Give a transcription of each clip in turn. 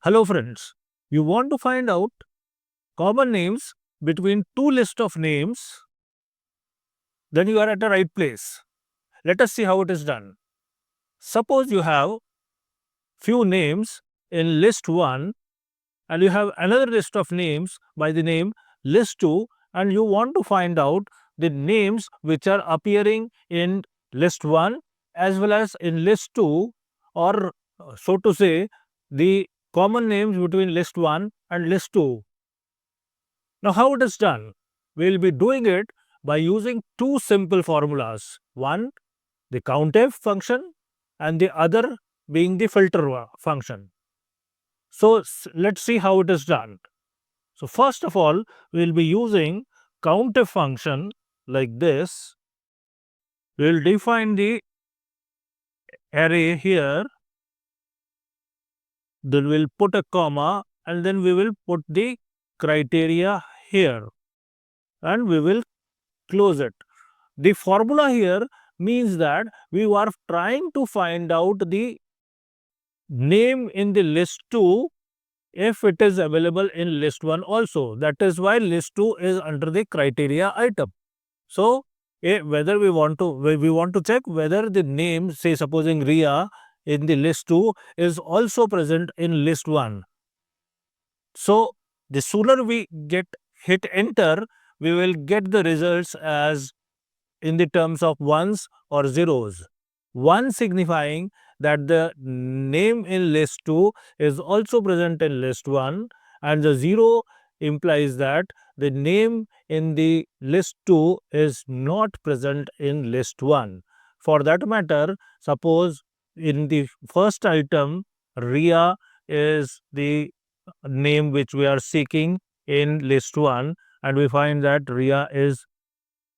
Hello friends, you want to find out common names between two lists of names, then you are at the right place. Let us see how it is done. Suppose you have few names in list 1 and you have another list of names by the name list 2 and you want to find out the names which are appearing in list 1 as well as in list 2, or so to say the common names between list 1 and list 2. Now, how it is done? We will be doing it by using two simple formulas. One, the COUNTIF function, and the other being the filter function. So, let's see how it is done. So, first of all, we will be using COUNTIF function like this. We will define the array here, then we will put a comma, and then we will put the criteria here, and we will close it. The formula here means that we are trying to find out the name in the list 2 if it is available in list 1 also. That is why list 2 is under the criteria item. So, whether we want to check whether the name, say supposing Ria in the list 2 is also present in list 1. So, the sooner we hit enter, we will get the results as in the terms of ones or zeros. 1 signifying that the name in list 2 is also present in list 1, and the 0 implies that the name in the list 2 is not present in list 1. For that matter, suppose in the first item, Ria is the name which we are seeking in list 1, and we find that Ria is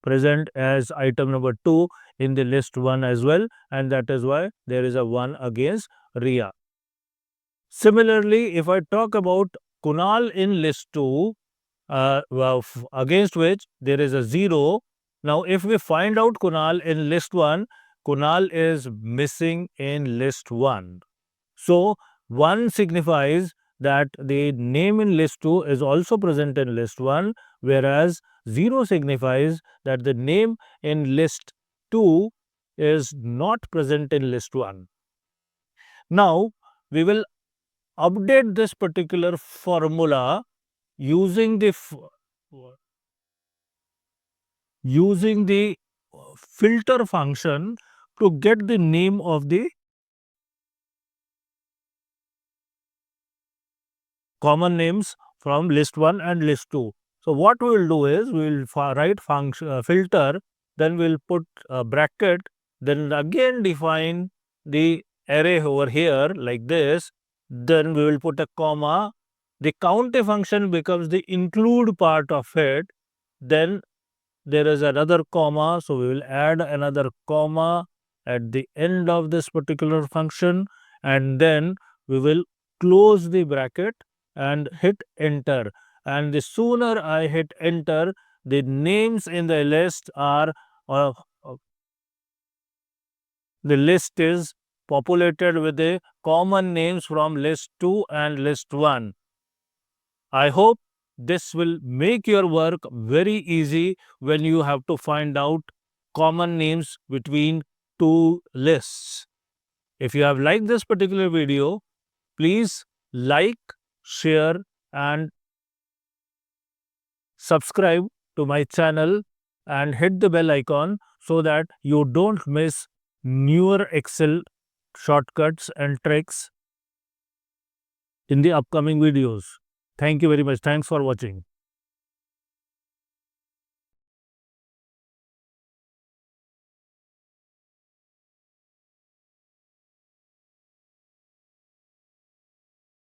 present as item number 2 in the list 1 as well, and that is why there is a 1 against Ria. Similarly, if I talk about Kunal in list 2, against which there is a 0. Now, if we find out Kunal in list 1, Kunal is missing in list 1. So, 1 signifies that the name in list 2 is also present in list 1, whereas 0 signifies that the name in list 2 is not present in list 1. Now, we will update this particular formula using the filter function to get the name of the common names from list 1 and list 2. So, what we will do is we will write function filter, then we will put a bracket, then again define the array over here like this, then we will put a comma. The COUNTIF function becomes the include part of it, then there is another comma, so we will add another comma at the end of this particular function, and then we will close the bracket and hit enter. And the sooner I hit enter, the names in the list are the list is populated with the common names from list 2 and list 1. I hope this will make your work very easy when you have to find out common names between two lists. If you have liked this particular video, please like, share and subscribe to my channel and hit the bell icon so that you don't miss newer Excel shortcuts and tricks in the upcoming videos. Thank you very much. Thanks for watching.